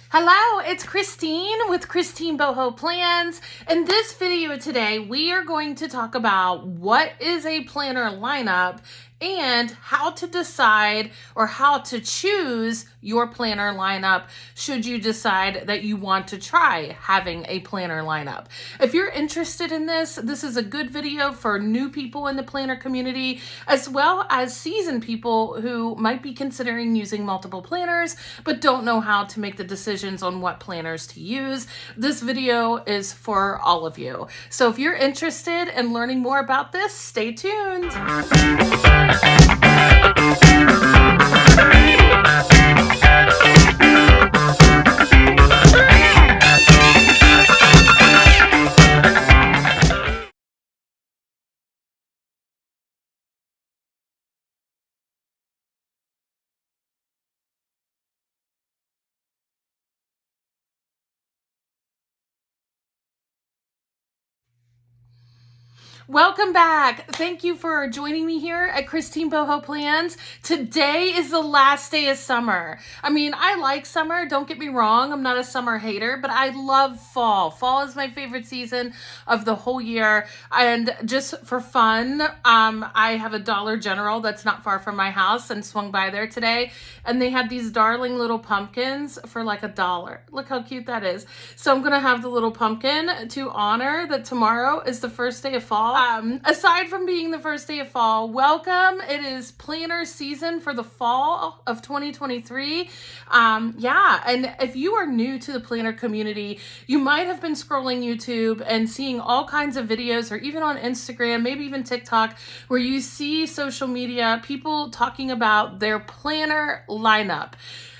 Hello, it's Christine with Christine Boho Plans. In this video today, we are going to talk about what is a planner lineup and how to decide or how to choose your planner lineup should you decide that you want to try having a planner lineup. If you're interested in this is a good video for new people in the planner community, as well as seasoned people who might be considering using multiple planners but don't know how to make the decisions on what planners to use. This video is for all of you. So if you're interested in learning more about this, stay tuned. Welcome back. Thank you for joining me here at Christine Boho Plans. Today is the last day of summer. I mean, I like summer, don't get me wrong. I'm not a summer hater, but I love fall. Fall is my favorite season of the whole year. And just for fun, I have a Dollar General that's not far from my house and swung by there today. And they had these darling little pumpkins for like $1. Look how cute that is. So I'm going to have the little pumpkin to honor that tomorrow is the first day of fall. Aside from being the first day of fall, welcome. It is planner season for the fall of 2023. And if you are new to the planner community, you might have been scrolling YouTube and seeing all kinds of videos, or even on Instagram, maybe even TikTok, where you see social media, people talking about their planner lineup.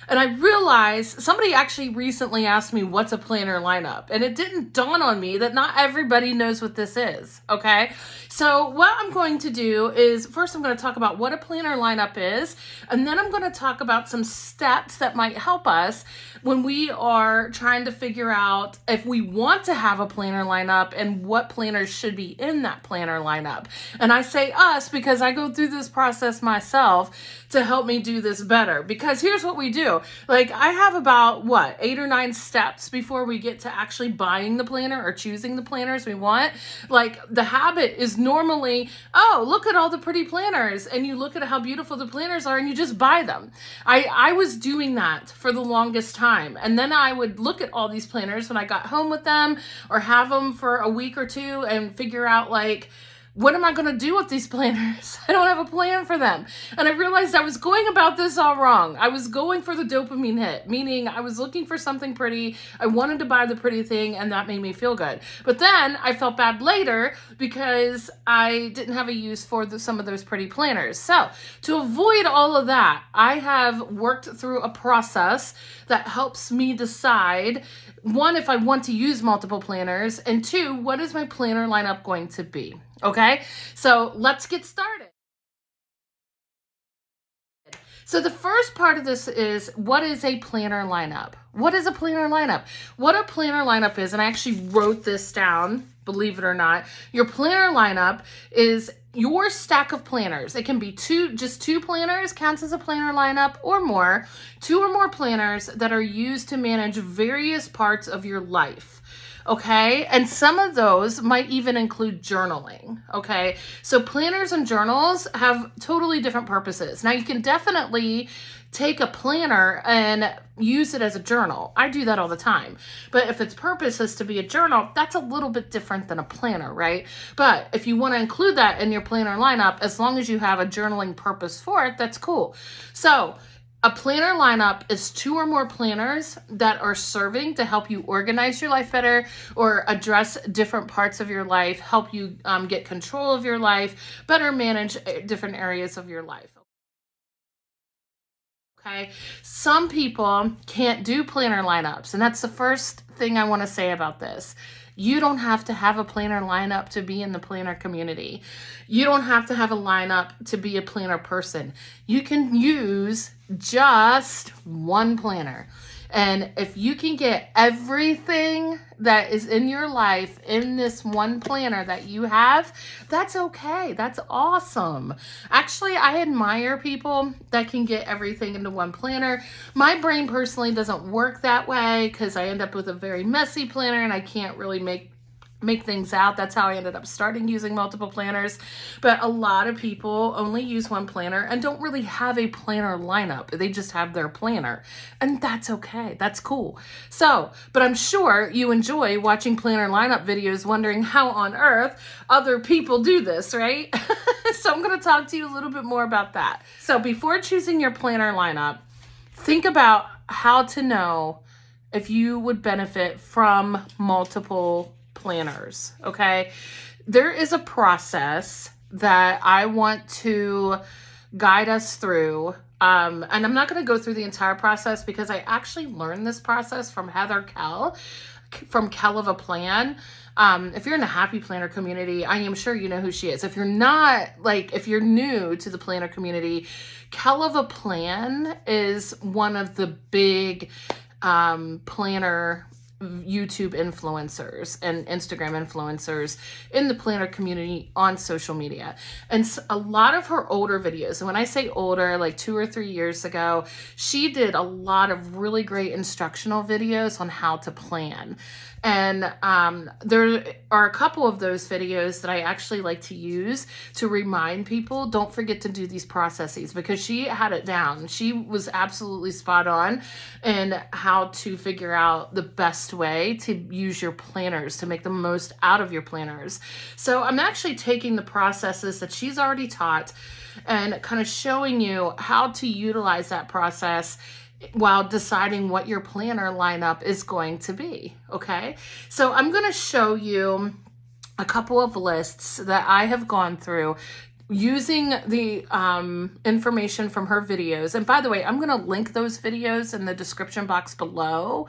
And I realized somebody actually recently asked me, what's a planner lineup? And it didn't dawn on me that not everybody knows what this is, okay? So what I'm going to do is, first I'm going to talk about what a planner lineup is, and then I'm going to talk about some steps that might help us when we are trying to figure out if we want to have a planner lineup and what planners should be in that planner lineup. And I say us because I go through this process myself to help me do this better. Because here's what we do. Like, I have about, 8 or 9 steps before we get to actually buying the planner or choosing the planners we want. Like, the habit is normally, oh, look at all the pretty planners. And you look at how beautiful the planners are and you just buy them. I was doing that for the longest time. And then I would look at all these planners when I got home with them or have them for a week or two and figure out, like, what am I going to do with these planners? I don't have a plan for them. And I realized I was going about this all wrong. I was going for the dopamine hit, meaning I was looking for something pretty. I wanted to buy the pretty thing, and that made me feel good. But then I felt bad later because I didn't have a use for some of those pretty planners. So to avoid all of that, I have worked through a process that helps me decide, one, if I want to use multiple planners, and two, what is my planner lineup going to be? Okay, so let's get started. So the first part of this is, what is a planner lineup? What is a planner lineup? What a planner lineup is, and I actually wrote this down, believe it or not. Your planner lineup is your stack of planners. It can be just two planners counts as a planner lineup, or more, 2 or more planners that are used to manage various parts of your life. Okay, and some of those might even include journaling. Okay, so planners and journals have totally different purposes. Now, you can definitely take a planner and use it as a journal. I do that all the time. But if its purpose is to be a journal, that's a little bit different than a planner, right? But if you want to include that in your planner lineup, as long as you have a journaling purpose for it, that's cool. So a planner lineup is 2 or more planners that are serving to help you organize your life better or address different parts of your life, help you get control of your life, better manage different areas of your life. Okay, some people can't do planner lineups, and that's the first thing I want to say about this. You don't have to have a planner lineup to be in the planner community. You don't have to have a lineup to be a planner person. You can use just one planner. And if you can get everything that is in your life in this one planner that you have, that's okay. That's awesome. Actually, I admire people that can get everything into one planner. My brain personally doesn't work that way because I end up with a very messy planner and I can't really make things out. That's how I ended up starting using multiple planners. But a lot of people only use one planner and don't really have a planner lineup. They just have their planner, and that's okay. That's cool. So, but I'm sure you enjoy watching planner lineup videos, wondering how on earth other people do this, right? So I'm going to talk to you a little bit more about that. So before choosing your planner lineup, think about how to know if you would benefit from multiple planners, okay? There is a process that I want to guide us through. And I'm not going to go through the entire process because I actually learned this process from Heather Kell from KellofaPlan. If you're in the Happy Planner community, I am sure you know who she is. If you're not, if you're new to the planner community, KellofaPlan is one of the big planner YouTube influencers and Instagram influencers in the planner community on social media. And a lot of her older videos, and when I say older, like 2 or 3 years ago, she did a lot of really great instructional videos on how to plan. And there are a couple of those videos that I actually like to use to remind people, don't forget to do these processes, because she had it down. She was absolutely spot on in how to figure out the best way to use your planners, to make the most out of your planners. So I'm actually taking the processes that she's already taught and kind of showing you how to utilize that process while deciding what your planner lineup is going to be, okay? So I'm going to show you a couple of lists that I have gone through using the information from her videos. And by the way, I'm going to link those videos in the description box below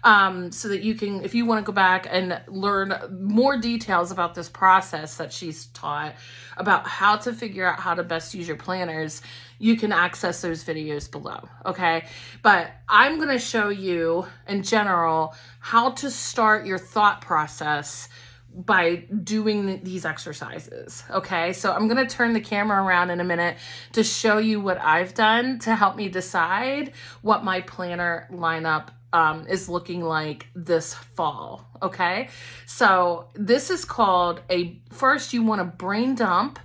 so that you can, if you want to go back and learn more details about this process that she's taught, about how to figure out how to best use your planners, you can access those videos below, okay? But I'm going to show you in general how to start your thought process by doing these exercises, okay? So I'm going to turn the camera around in a minute to show you what I've done to help me decide what my planner lineup is looking like this fall, okay? So this is called first you want to brain dump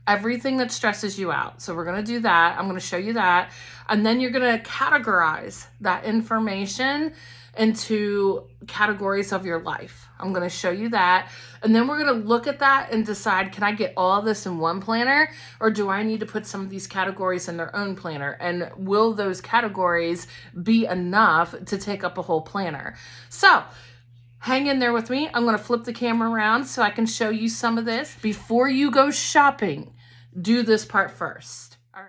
everything that stresses you out. So we're going to do that. I'm going to show you that. And then you're going to categorize that information into categories of your life. I'm going to show you that. And then we're going to look at that and decide, can I get all of this in one planner, or do I need to put some of these categories in their own planner? And will those categories be enough to take up a whole planner? So hang in there with me. I'm going to flip the camera around so I can show you some of this. Before you go shopping, do this part first. All right.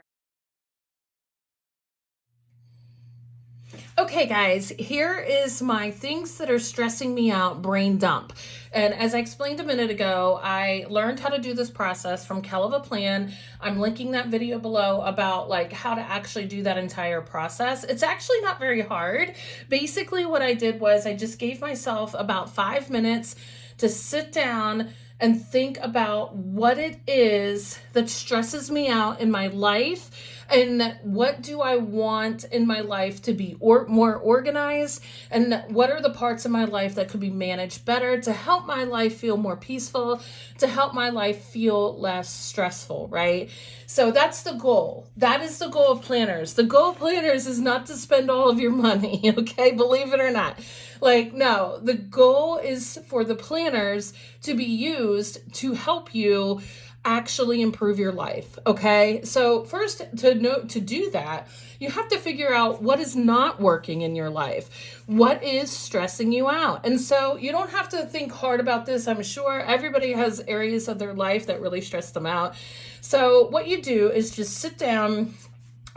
Okay, guys, here is my things that are stressing me out brain dump. And as I explained a minute ago, I learned how to do this process from KellofaPlan. I'm linking that video below about how to actually do that entire process. It's actually not very hard. Basically, what I did was I just gave myself about 5 minutes to sit down and think about what it is that stresses me out in my life, and what do I want in my life to be more organized, and what are the parts of my life that could be managed better to help my life feel more peaceful, to help my life feel less stressful, right? So that's the goal. That is the goal of planners. The goal of planners is not to spend all of your money, okay? Believe it or not. No, the goal is for the planners to be used to help you actually improve your life, okay? So first, to do that, you have to figure out what is not working in your life. What is stressing you out? And so you don't have to think hard about this. I'm sure everybody has areas of their life that really stress them out. So what you do is just sit down,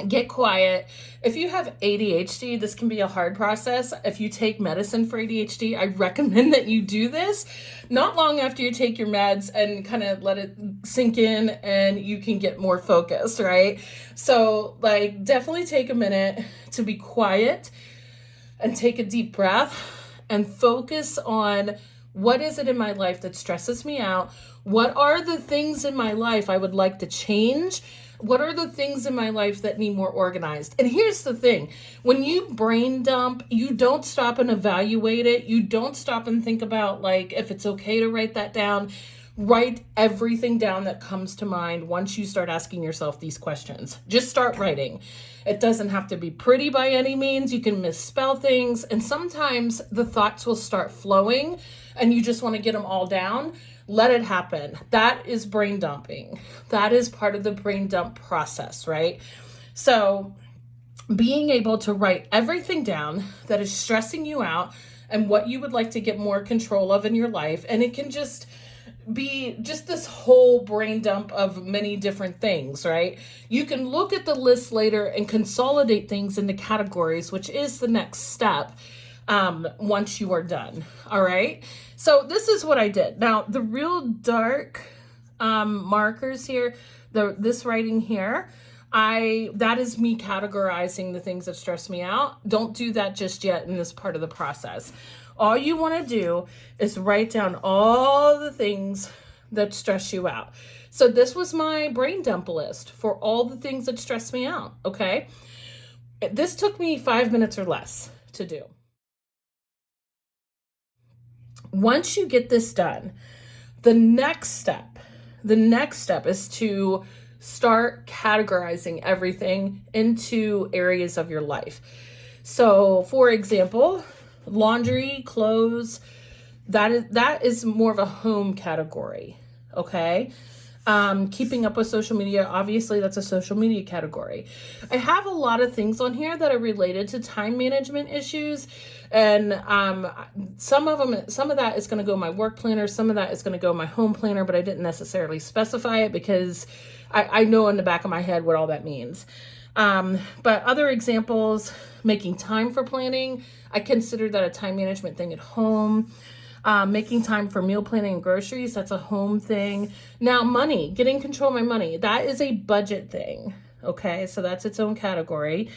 get quiet. If you have ADHD, this can be a hard process. If you take medicine for ADHD, I recommend that you do this not long after you take your meds and kind of let it sink in, and you can get more focused, right? So definitely take a minute to be quiet. and take a deep breath and focus on what is it in my life that stresses me out? What are the things in my life I would like to change? What are the things in my life that need more organized? And here's the thing. When you brain dump, you don't stop and evaluate it. You don't stop and think about like if it's okay to write that down. Write everything down that comes to mind once you start asking yourself these questions. Just start writing. It doesn't have to be pretty by any means. You can misspell things. And sometimes the thoughts will start flowing and you just want to get them all down. Let it happen. That is brain dumping. That is part of the brain dump process, right? So being able to write everything down that is stressing you out and what you would like to get more control of in your life. And it can just be just this whole brain dump of many different things, right? You can look at the list later and consolidate things into categories, which is the next step once you are done. All right. So this is what I did. Now, the real dark markers here, this writing here, that is me categorizing the things that stress me out. Don't do that just yet in this part of the process. All you want to do is write down all the things that stress you out. So this was my brain dump list for all the things that stress me out, okay? This took me 5 minutes or less to do. Once you get this done, the next step is to start categorizing everything into areas of your life. So, for example, laundry, clothes, that is more of a home category, okay? Keeping up with social media, obviously that's a social media category. I have a lot of things on here that are related to time management issues, and some of that is going to go in my work planner, some of that is going to go in my home planner, but I didn't necessarily specify it because I know in the back of my head what all that means. But other examples, making time for planning, I consider that a time management thing at home. Making time for meal planning and groceries, that's a home thing. Now, money, getting control of my money, that is a budget thing. Okay, so that's its own category.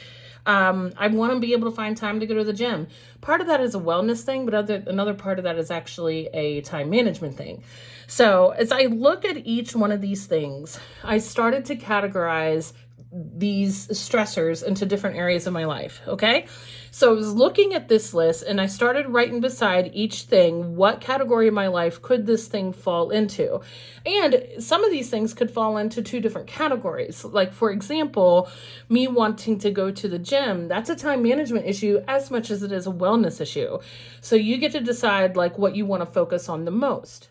I want to be able to find time to go to the gym. Part of that is a wellness thing, but another part of that is actually a time management thing. So as I look at each one of these things, I started to categorize these stressors into different areas of my life. Okay. So I was looking at this list and I started writing beside each thing, what category of my life could this thing fall into? And some of these things could fall into two different categories. Like, for example, me wanting to go to the gym, that's a time management issue as much as it is a wellness issue. So you get to decide like what you want to focus on the most.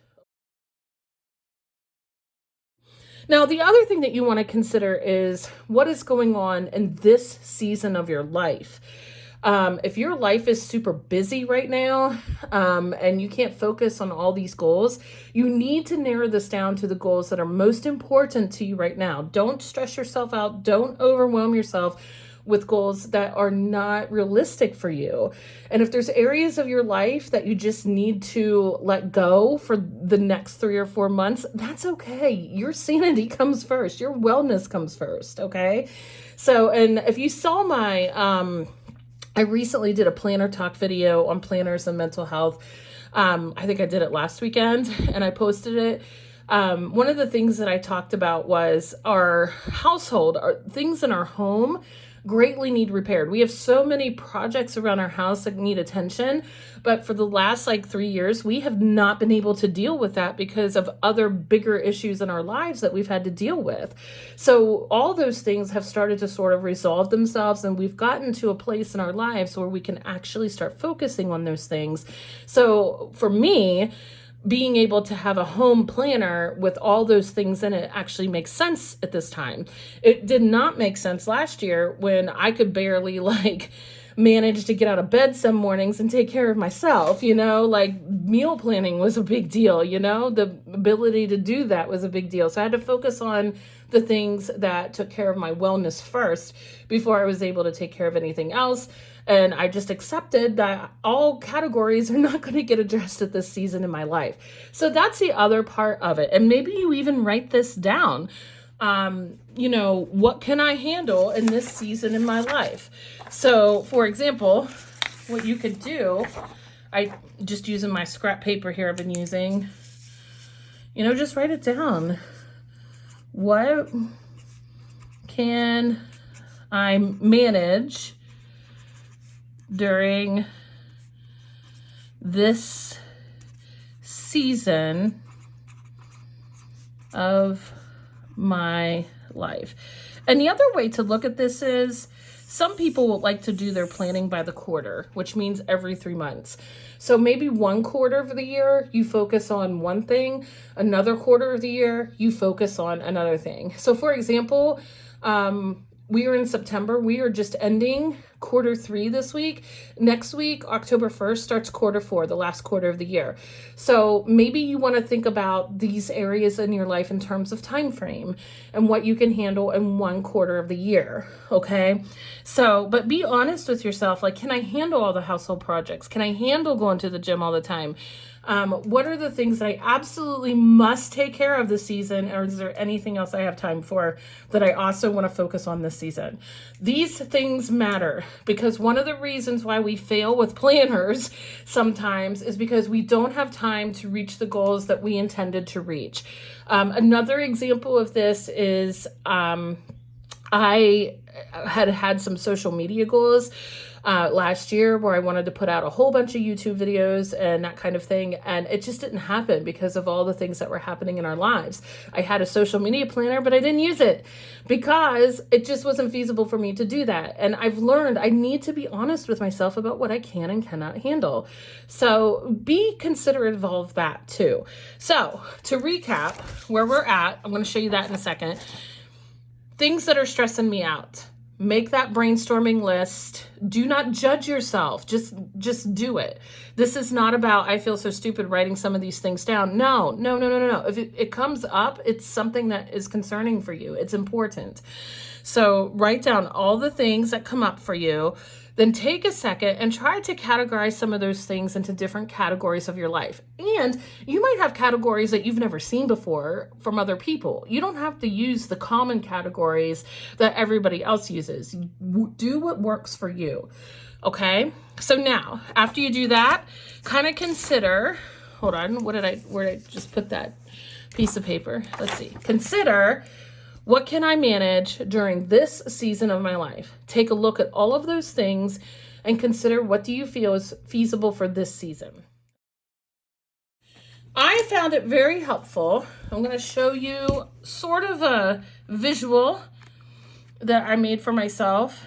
Now, the other thing that you want to consider is what is going on in this season of your life. If your life is super busy right now, and you can't focus on all these goals, you need to narrow this down to the goals that are most important to you right now. Don't stress yourself out. Don't overwhelm yourself with goals that are not realistic for you. And if there's areas of your life that you just need to let go for the next 3 or 4 months, that's okay. Your sanity comes first. Your wellness comes first, okay? So, and if you saw my, I recently did a planner talk video on planners and mental health. I think I did it last weekend and I posted it. One of the things that I talked about was our household, our things in our home greatly need repaired. We have so many projects around our house that need attention, but for the last 3 years, we have not been able to deal with that because of other bigger issues in our lives that we've had to deal with. So all those things have started to sort of resolve themselves, and we've gotten to a place in our lives where we can actually start focusing on those things. So for me, being able to have a home planner with all those things in it actually makes sense at this time. It did not make sense last year when I could barely manage to get out of bed some mornings and take care of myself, meal planning was a big deal, the ability to do that was a big deal. So I had to focus on the things that took care of my wellness first before I was able to take care of anything else. And I just accepted that all categories are not going to get addressed at this season in my life. So that's the other part of it. And maybe you even write this down. What can I handle in this season in my life? So, for example, what you could do, I just using my scrap paper here I've been using, you know, just write it down. What can I manage during this season of my life? And the other way to look at this is, some people will like to do their planning by the quarter, which means every 3 months. So maybe one quarter of the year, you focus on one thing. Another quarter of the year, you focus on another thing. So for example, we are in September. We are just ending quarter 3 this week. Next week, October 1st, starts quarter 4, the last quarter of the year. So maybe you want to think about these areas in your life in terms of time frame and what you can handle in one quarter of the year. Okay. So, but be honest with yourself. Like, can I handle all the household projects? Can I handle going to the gym all the time? What are the things that I absolutely must take care of this season? Or is there anything else I have time for that I also want to focus on this season? These things matter, because one of the reasons why we fail with planners sometimes is because we don't have time to reach the goals that we intended to reach. Another example of this is I had some social media goals last year where I wanted to put out a whole bunch of YouTube videos and that kind of thing. And it just didn't happen because of all the things that were happening in our lives. I had a social media planner, but I didn't use it because it just wasn't feasible for me to do that. And I've learned I need to be honest with myself about what I can and cannot handle. So be considerate of all of that too. So to recap where we're at, I'm going to show you that in a second. Things that are stressing me out. Make that brainstorming list. Do not judge yourself. Just do it. This is not about, I feel so stupid writing some of these things down. No. If it comes up, it's something that is concerning for you. It's important. So write down all the things that come up for you. Then take a second and try to categorize some of those things into different categories of your life. And you might have categories that you've never seen before from other people. You don't have to use the common categories that everybody else uses. Do what works for you. Okay? So now, after you do that, kind of consider, hold on, where did I just put that piece of paper? Let's see. Consider, what can I manage during this season of my life? Take a look at all of those things and consider, what do you feel is feasible for this season? I found it very helpful. I'm going to show you sort of a visual that I made for myself.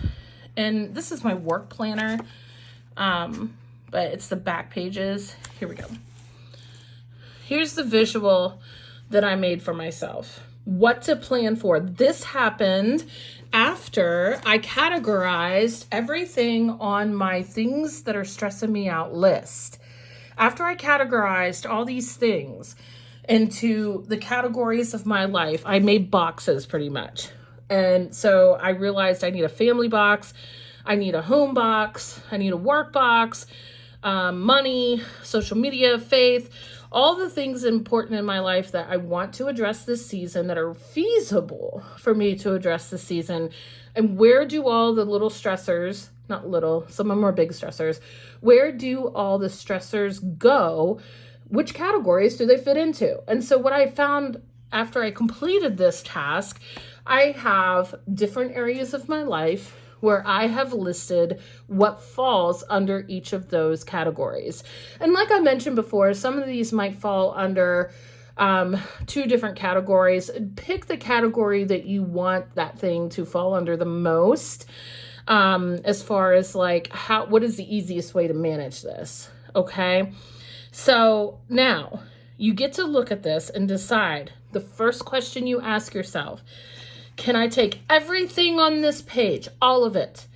And this is my work planner, but it's the back pages. Here we go. Here's the visual that I made for myself. What to plan for. This happened after I categorized everything on my things that are stressing me out list. After I categorized all these things into the categories of my life, I made boxes pretty much. And so I realized I need a family box, I need a home box, I need a work box, money, social media, faith, all the things important in my life that I want to address this season, that are feasible for me to address this season. And where do all the little stressors, not little, some of them are big stressors, where do all the stressors go? Which categories do they fit into? And so what I found after I completed this task, I have different areas of my life where I have listed what falls under each of those categories. And like I mentioned before, some of these might fall under 2 different categories. Pick the category that you want that thing to fall under the most, as far as like what is the easiest way to manage this, okay? So now you get to look at this and decide. The first question you ask yourself, can I take everything on this page, all of it,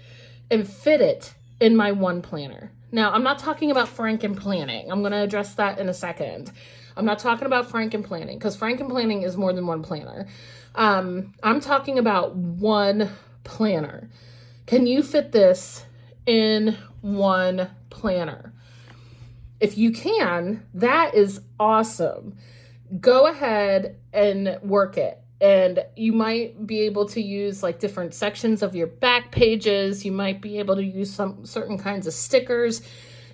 and fit it in my one planner? Now, I'm not talking about Frankenplanning. I'm going to address that in a second. I'm not talking about Frankenplanning, because Frankenplanning is more than one planner. I'm talking about one planner. Can you fit this in one planner? If you can, that is awesome. Go ahead and work it. And you might be able to use like different sections of your back pages. You might be able to use some certain kinds of stickers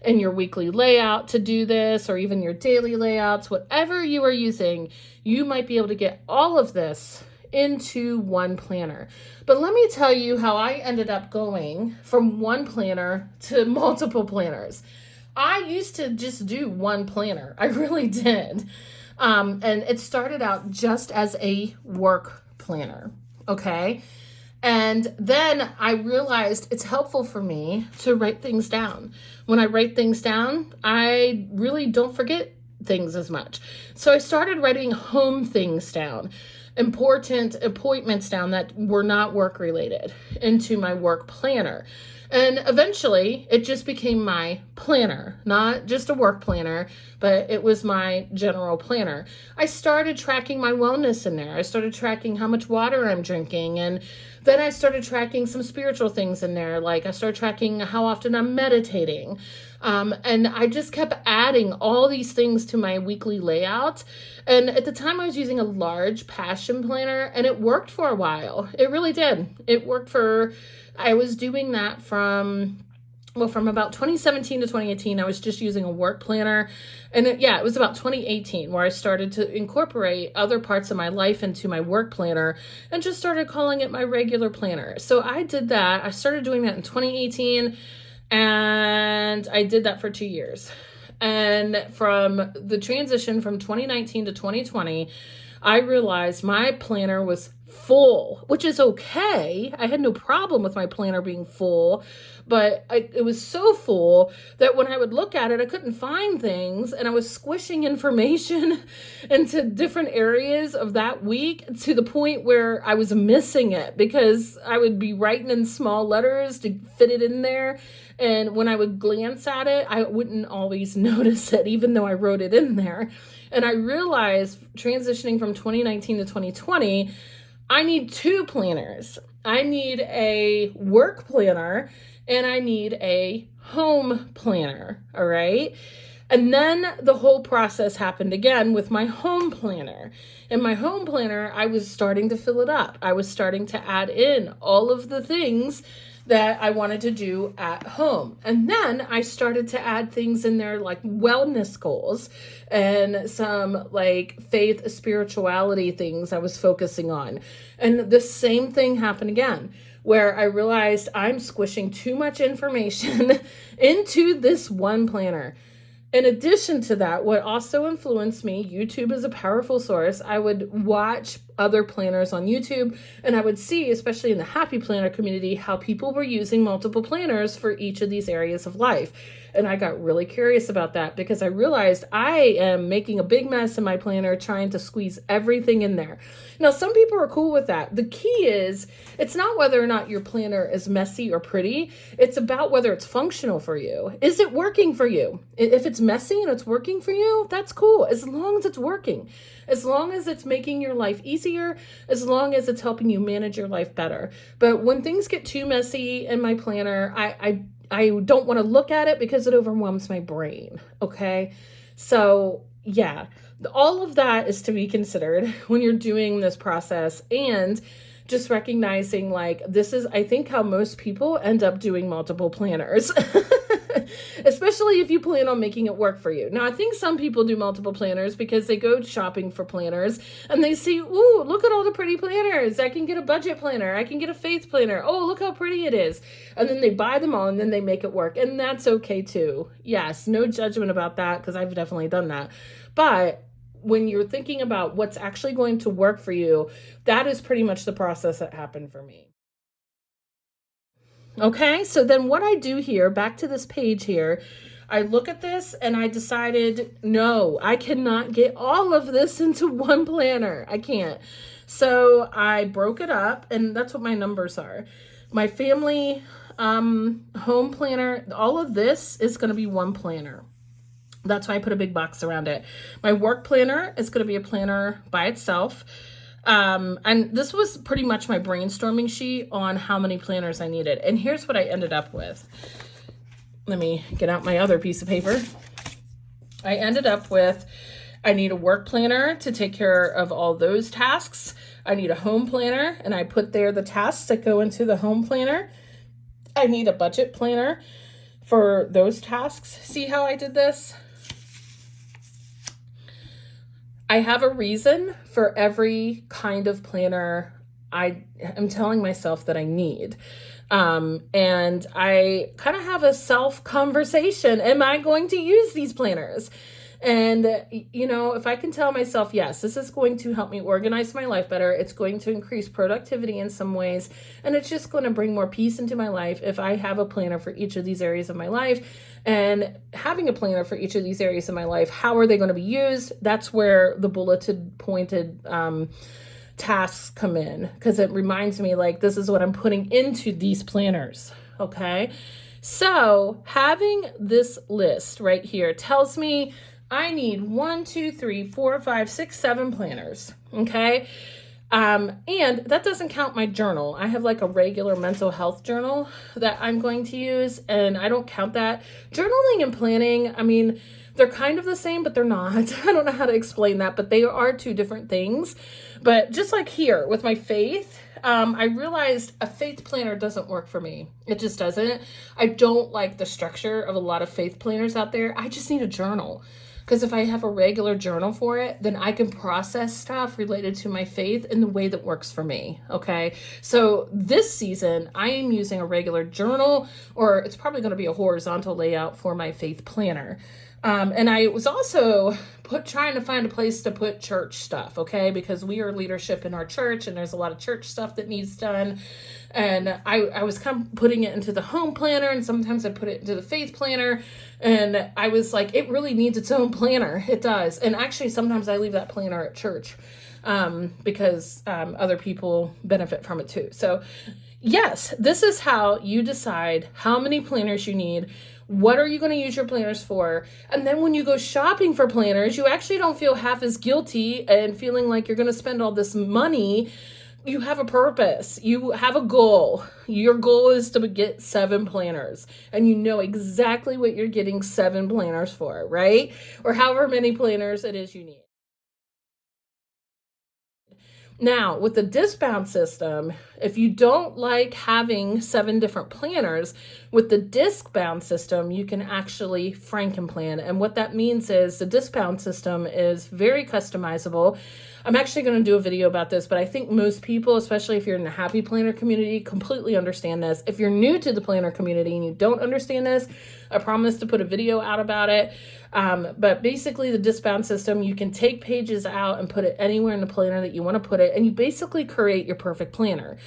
in your weekly layout to do this, or even your daily layouts. Whatever you are using, you might be able to get all of this into one planner. But let me tell you how I ended up going from one planner to multiple planners. I used to just do one planner. I really did. And it started out just as a work planner, okay? And then I realized it's helpful for me to write things down. When I write things down, I really don't forget things as much. So I started writing home things down, important appointments down that were not work related, into my work planner. And eventually it just became my planner, not just a work planner, but it was my general planner. I started tracking my wellness in there. I started tracking how much water I'm drinking. And then I started tracking some spiritual things in there. Like I started tracking how often I'm meditating. And I just kept adding all these things to my weekly layout. And at the time I was using a large passion planner, and it worked for a while. It really did. It worked for, I was doing that from about 2017 to 2018, I was just using a work planner. And it was about 2018 where I started to incorporate other parts of my life into my work planner and just started calling it my regular planner. So I did that. I started doing that in 2018, and I did that for 2 years. And from the transition from 2019 to 2020, I realized my planner was full, which is okay. I had no problem with my planner being full, but it was so full that when I would look at it, I couldn't find things, and I was squishing information into different areas of that week to the point where I was missing it because I would be writing in small letters to fit it in there. And when I would glance at it, I wouldn't always notice it, even though I wrote it in there. And I realized transitioning from 2019 to 2020, I need two planners. I need a work planner and I need a home planner, all right? And then the whole process happened again with my home planner. In my home planner, I was starting to fill it up. I was starting to add in all of the things that I wanted to do at home. And then I started to add things in there like wellness goals and some like faith, spirituality things I was focusing on. And the same thing happened again, where I realized I'm squishing too much information into this one planner. In addition to that, what also influenced me, YouTube is a powerful source. I would watch other planners on YouTube, and I would see, especially in the Happy Planner community, how people were using multiple planners for each of these areas of life. And I got really curious about that because I realized I am making a big mess in my planner trying to squeeze everything in there. Now, some people are cool with that. The key is, it's not whether or not your planner is messy or pretty. It's about whether it's functional for you. Is it working for you? If it's messy and it's working for you, that's cool. As long as it's working, as long as it's making your life easier, as long as it's helping you manage your life better. But when things get too messy in my planner, I don't want to look at it because it overwhelms my brain, okay? So yeah, all of that is to be considered when you're doing this process, and just recognizing like this is, I think, how most people end up doing multiple planners, especially if you plan on making it work for you. Now, I think some people do multiple planners because they go shopping for planners and they see, ooh, look at all the pretty planners. I can get a budget planner. I can get a faith planner. Oh, look how pretty it is. And then they buy them all and then they make it work. And that's okay too. Yes, no judgment about that because I've definitely done that. But when you're thinking about what's actually going to work for you, that is pretty much the process that happened for me. Okay, so then what I do here, back to this page here, I look at this and I decided, no, I cannot get all of this into one planner. I can't. So I broke it up, and that's what my numbers are. My family home planner, all of this is going to be one planner. That's why I put a big box around it. My work planner is going to be a planner by itself. And this was pretty much my brainstorming sheet on how many planners I needed. And here's what I ended up with. Let me get out my other piece of paper. I ended up with, I need a work planner to take care of all those tasks. I need a home planner, and I put there the tasks that go into the home planner. I need a budget planner for those tasks. See how I did this? I have a reason for every kind of planner I am telling myself that I need. And I kind of have a self conversation. Am I going to use these planners? And, if I can tell myself, yes, this is going to help me organize my life better, it's going to increase productivity in some ways, and it's just going to bring more peace into my life if I have a planner for each of these areas of my life. And having a planner for each of these areas of my life, how are they going to be used? That's where the bulleted pointed tasks come in, because it reminds me, like, this is what I'm putting into these planners. Okay. So having this list right here tells me I need 1, 2, 3, 4, 5, 6, 7 planners. Okay. And that doesn't count my journal. I have like a regular mental health journal that I'm going to use, and I don't count that. Journaling and planning, I mean, they're kind of the same, but they're not. I don't know how to explain that, but they are two different things. But just like here with my faith, I realized a faith planner doesn't work for me. It just doesn't. I don't like the structure of a lot of faith planners out there. I just need a journal. Because if I have a regular journal for it, then I can process stuff related to my faith in the way that works for me. Okay. So this season, I am using a regular journal, or it's probably going to be a horizontal layout for my faith planner. And I was also trying to find a place to put church stuff, okay? Because we are leadership in our church, and there's a lot of church stuff that needs done. And I was kind of putting it into the home planner, and sometimes I put it into the faith planner. And I was like, it really needs its own planner. It does. And actually, sometimes I leave that planner at church because other people benefit from it too. So yes, this is how you decide how many planners you need. What are you going to use your planners for? And then when you go shopping for planners, you actually don't feel half as guilty and feeling like you're going to spend all this money. You have a purpose. You have a goal. Your goal is to get 7 planners, and you know exactly what you're getting 7 planners for, right? Or however many planners it is you need. Now, with the disc-bound system, if you don't like having 7 different planners, with the disc-bound system, you can actually Frankenplan. And what that means is the disc-bound system is very customizable. I'm actually going to do a video about this, but I think most people, especially if you're in the happy planner community, completely understand this. If you're new to the planner community and you don't understand this, I promise to put a video out about it. But basically the disc-bound system, you can take pages out and put it anywhere in the planner that you want to put it, and you basically create your perfect planner.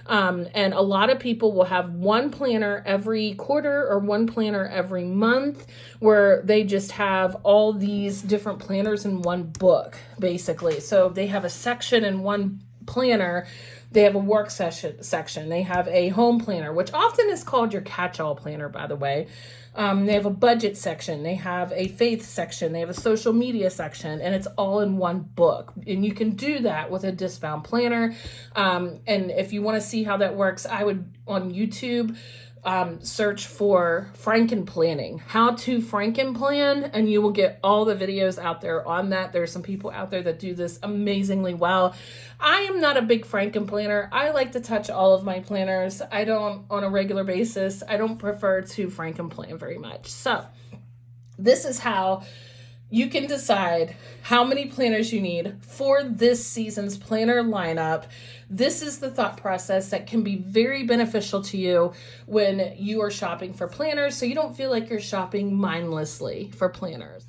And a lot of people will have one planner every quarter or one planner every month, where they just have all these different planners in one book, basically. So they have a section in one planner. They have a work section. They have a home planner, which often is called your catch-all planner, by the way. They have a budget section. They have a faith section. They have a social media section, and it's all in one book. And you can do that with a disc-bound planner. And if you want to see how that works, I would, on YouTube, search for Frankenplanning, how to Frankenplan, and you will get all the videos out there on that. There's some people out there that do this amazingly well. I am not a big Frankenplanner. I like to touch all of my planners. I don't, on a regular basis, I don't prefer to Frankenplan very much. So this is how you can decide how many planners you need for this season's planner lineup. This is the thought process that can be very beneficial to you when you are shopping for planners, so you don't feel like you're shopping mindlessly for planners.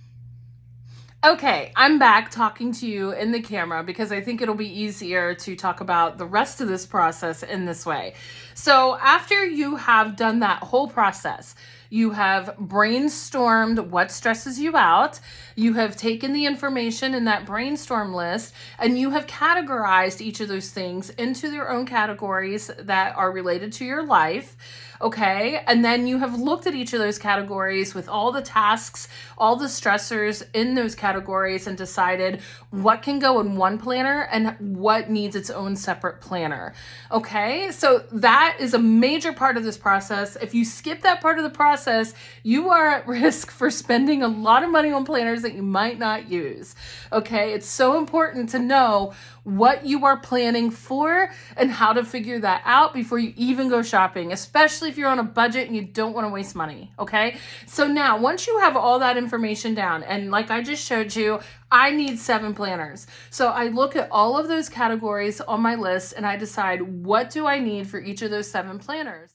Okay, I'm back talking to you in the camera because I think it'll be easier to talk about the rest of this process in this way. So after you have done that whole process, you have brainstormed what stresses you out, you have taken the information in that brainstorm list, and you have categorized each of those things into their own categories that are related to your life. Okay. And then you have looked at each of those categories with all the tasks, all the stressors in those categories, and decided what can go in one planner and what needs its own separate planner. Okay. So that is a major part of this process. If you skip that part of the process, you are at risk for spending a lot of money on planners that you might not use. Okay. It's so important to know what you are planning for and how to figure that out before you even go shopping, especially if you're on a budget and you don't want to waste money. Okay. So now once you have all that information down, and like I just showed you, I need 7 planners. So I look at all of those categories on my list and I decide, what do I need for each of those 7 planners?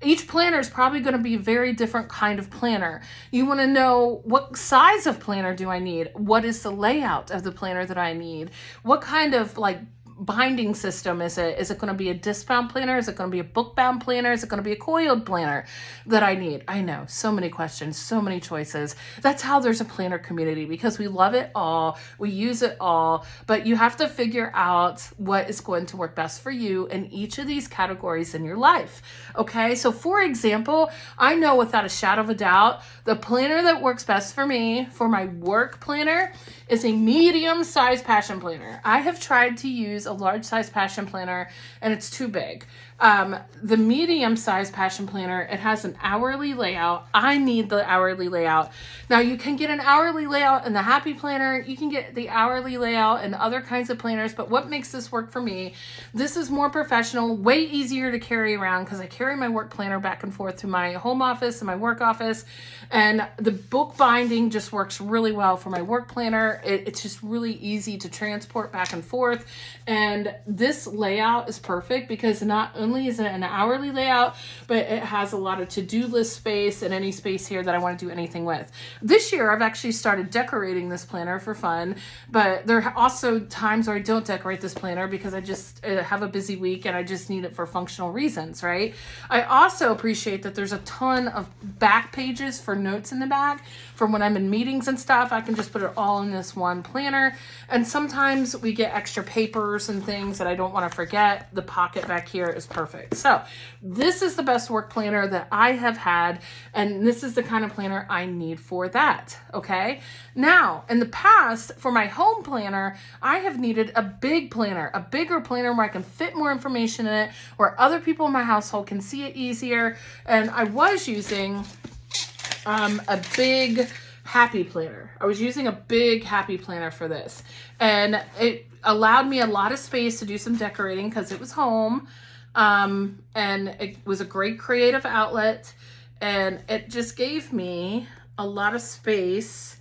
Each planner is probably going to be a very different kind of planner. You want to know, what size of planner do I need? What is the layout of the planner that I need? What kind of binding system is it? Is it going to be a disc-bound planner? Is it going to be a book-bound planner? Is it going to be a coiled planner that I need? I know, so many questions, so many choices. That's how there's a planner community, because we love it all, we use it all, but you have to figure out what is going to work best for you in each of these categories in your life. Okay, so for example, I know without a shadow of a doubt, the planner that works best for me for my work planner is a medium-sized passion planner. I have tried to use a large-size passion planner and it's too big. The medium-sized passion planner, it has an hourly layout. I need the hourly layout. Now you can get an hourly layout in the Happy Planner. You can get the hourly layout in other kinds of planners, but what makes this work for me, this is more professional, way easier to carry around because I carry my work planner back and forth to my home office and my work office, and the book binding just works really well for my work planner. It's just really easy to transport back and forth, and this layout is perfect because not only is it an hourly layout, but it has a lot of to-do list space and any space here that I want to do anything with. This year, I've actually started decorating this planner for fun, but there are also times where I don't decorate this planner because I just have a busy week and I just need it for functional reasons, right? I also appreciate that there's a ton of back pages for notes in the back from when I'm in meetings and stuff. I can just put it all in this one planner. And sometimes we get extra papers and things that I don't want to forget. The pocket back here is perfect. So this is the best work planner that I have had, and this is the kind of planner I need for that. Okay. Now, in the past, for my home planner, I have needed a big planner, a bigger planner where I can fit more information in it, where other people in my household can see it easier. And I was using a big Happy Planner. I was using a big Happy Planner for this, and it allowed me a lot of space to do some decorating because it was home, and it was a great creative outlet, and it just gave me a lot of space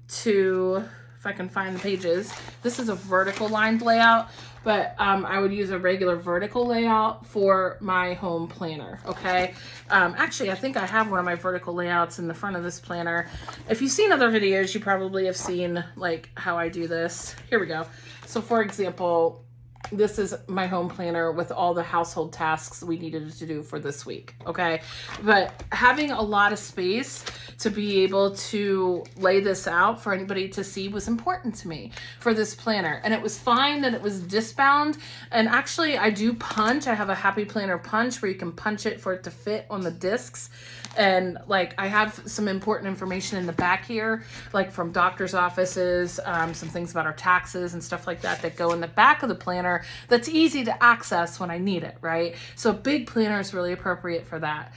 to, if I can find the pages, this is a vertical lined layout, but I would use a regular vertical layout for my home planner, okay? Actually, I think I have one of my vertical layouts in the front of this planner. If you've seen other videos, you probably have seen like how I do this. Here we go. So for example, this is my home planner with all the household tasks we needed to do for this week, okay? But having a lot of space to be able to lay this out for anybody to see was important to me for this planner. And it was fine that it was disc-bound. And actually, I do punch. I have a Happy Planner punch where you can punch it for it to fit on the discs. And like I have some important information in the back here, like from doctor's offices, some things about our taxes and stuff like that that go in the back of the planner that's easy to access when I need it, right? So a big planner is really appropriate for that.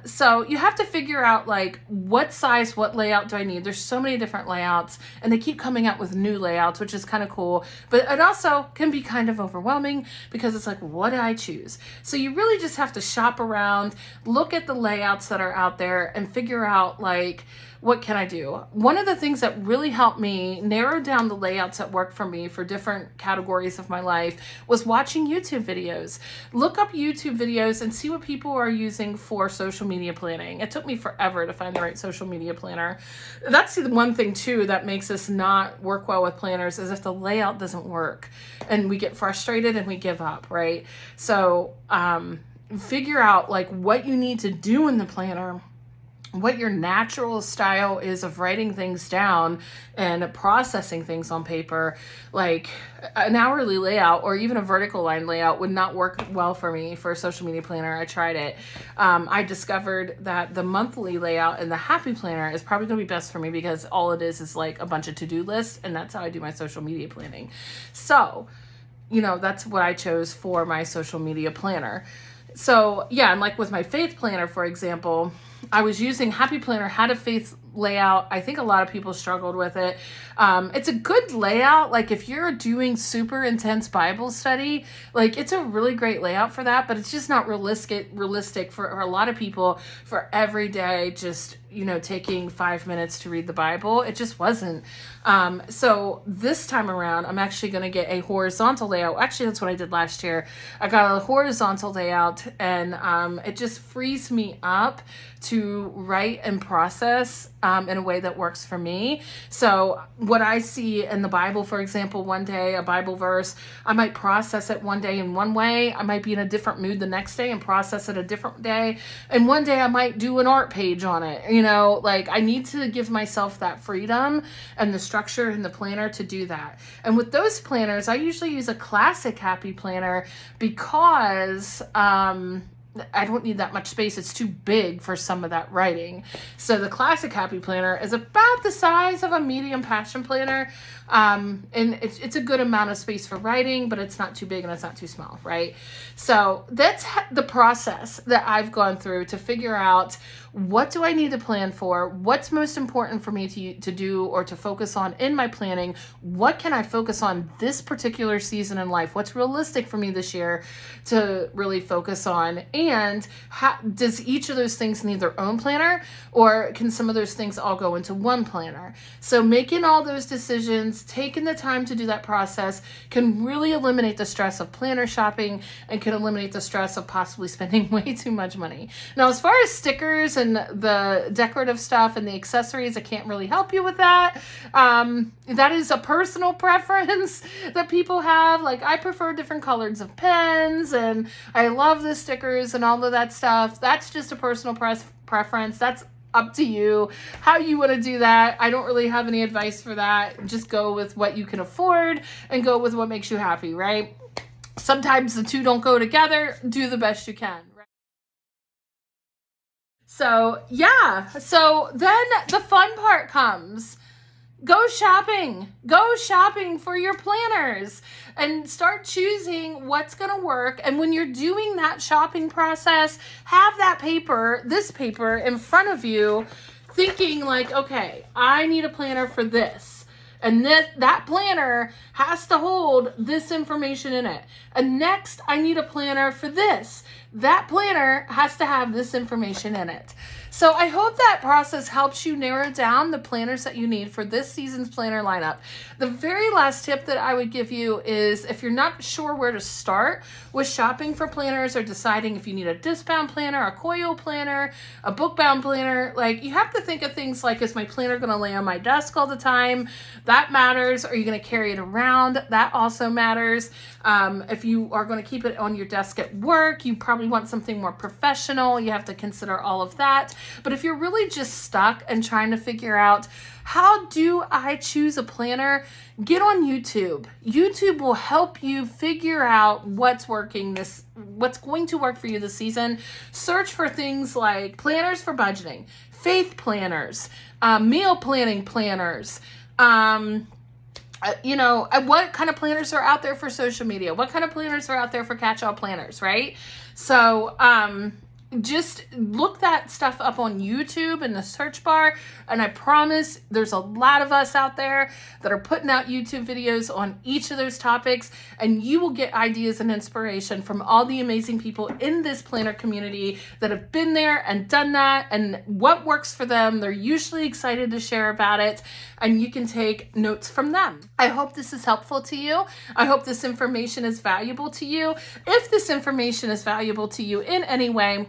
So you have to figure out like what size, what layout do I need? There's so many different layouts and they keep coming out with new layouts, which is kind of cool, but it also can be kind of overwhelming because it's like, what do I choose? So you really just have to shop around, look at the layouts that are out there and figure out like, what can I do? One of the things that really helped me narrow down the layouts that work for me for different categories of my life was watching YouTube videos. Look up YouTube videos and see what people are using for social media planning. It took me forever to find the right social media planner. That's the one thing too that makes us not work well with planners, is if the layout doesn't work and we get frustrated and we give up, right? So figure out like what you need to do in the planner what your natural style is of writing things down and processing things on paper. Like an hourly layout or even a vertical line layout would not work well for me for a social media planner. I tried it. I discovered that the monthly layout and the happy planner is probably going to be best for me, because all it is like a bunch of to-do lists, and that's how I do my social media planning. So, that's what I chose for my social media planner. So yeah, and like with my faith planner, for example, I was using Happy Planner, had a faith layout. I think a lot of people struggled with it. It's a good layout. Like if you're doing super intense Bible study, like it's a really great layout for that, but it's just not realistic for a lot of people for every day, just, taking 5 minutes to read the Bible. It just wasn't. So this time around, I'm actually going to get a horizontal layout. Actually, that's what I did last year. I got a horizontal layout, and it just frees me up to write and process in a way that works for me. So what I see in the Bible, for example, one day, a Bible verse, I might process it one day in one way. I might be in a different mood the next day and process it a different day. And one day I might do an art page on it. Like I need to give myself that freedom and the structure in the planner to do that. And with those planners, I usually use a classic Happy Planner because I don't need that much space. It's too big for some of that writing. So the classic Happy Planner is about the size of a medium Passion Planner. And it's a good amount of space for writing, but it's not too big and it's not too small, right? So that's the process that I've gone through to figure out, what do I need to plan for? What's most important for me to do or to focus on in my planning? What can I focus on this particular season in life? What's realistic for me this year to really focus on? And does each of those things need their own planner, or can some of those things all go into one planner? So making all those decisions, taking the time to do that process, can really eliminate the stress of planner shopping and can eliminate the stress of possibly spending way too much money. Now, as far as stickers and the decorative stuff and the accessories, I can't really help you with that. That is a personal preference that people have. Like I prefer different colors of pens, and I love the stickers and all of that stuff. That's just a personal preference. That's up to you how you want to do that. I don't really have any advice for that. Just go with what you can afford and go with what makes you happy, right? Sometimes the two don't go together. Do the best you can. Right? So yeah, so then the fun part comes. Go shopping for your planners and start choosing what's going to work. And when you're doing that shopping process, have this paper in front of you, thinking like, okay, I need a planner for this. And that planner has to hold this information in it. And next, I need a planner for this. That planner has to have this information in it. So I hope that process helps you narrow down the planners that you need for this season's planner lineup. The very last tip that I would give you is, if you're not sure where to start with shopping for planners or deciding if you need a disc-bound planner, a coil planner, a book-bound planner, like you have to think of things like, is my planner going to lay on my desk all the time? That matters. Are you going to carry it around? That also matters. If you are going to keep it on your desk at work, you probably want something more professional. You have to consider all of that. But if you're really just stuck and trying to figure out, how do I choose a planner? Get on YouTube. YouTube will help you figure out what's going to work for you this season. Search for things like planners for budgeting, faith planners, meal planning planners, what kind of planners are out there for social media? What kind of planners are out there for catch-all planners, right? So, just look that stuff up on YouTube in the search bar, and I promise there's a lot of us out there that are putting out YouTube videos on each of those topics, and you will get ideas and inspiration from all the amazing people in this planner community that have been there and done that, and what works for them. They're usually excited to share about it, and you can take notes from them. I hope this is helpful to you. I hope this information is valuable to you. If this information is valuable to you in any way,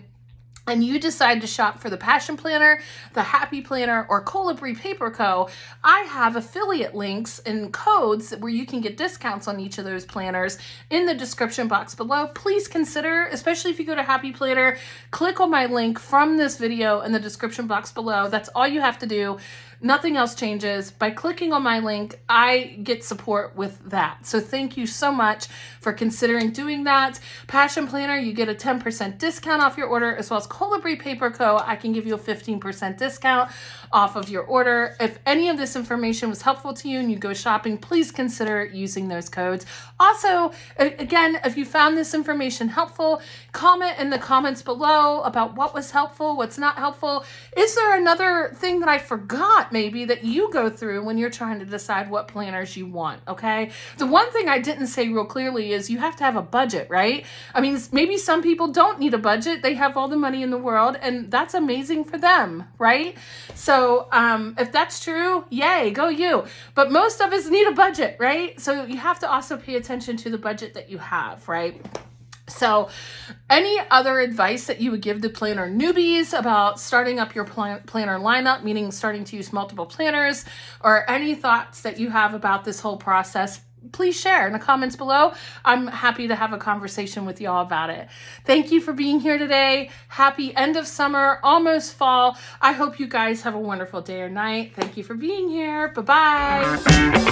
and you decide to shop for the Passion Planner, the Happy Planner, or Colibri Paper Co., I have affiliate links and codes where you can get discounts on each of those planners in the description box below. Please consider, especially if you go to Happy Planner, click on my link from this video in the description box below. That's all you have to do. Nothing else changes. By clicking on my link, I get support with that. So thank you so much for considering doing that. Passion Planner, you get a 10% discount off your order, as well as Colibri Paper Co. I can give you a 15% discount off of your order. If any of this information was helpful to you and you go shopping, please consider using those codes. Also, again, if you found this information helpful, comment in the comments below about what was helpful, what's not helpful. Is there another thing that I forgot maybe that you go through when you're trying to decide what planners you want, okay? The one thing I didn't say real clearly is you have to have a budget, right? I mean, maybe some people don't need a budget. They have all the money in the world, and that's amazing for them, right? So if that's true, yay, go you. But most of us need a budget, right? So you have to also pay attention to the budget that you have, right? So any other advice that you would give to planner newbies about starting up your planner lineup, meaning starting to use multiple planners, or any thoughts that you have about this whole process, please share in the comments below. I'm happy to have a conversation with y'all about it. Thank you for being here today. Happy end of summer, almost fall. I hope you guys have a wonderful day or night. Thank you for being here. Bye-bye.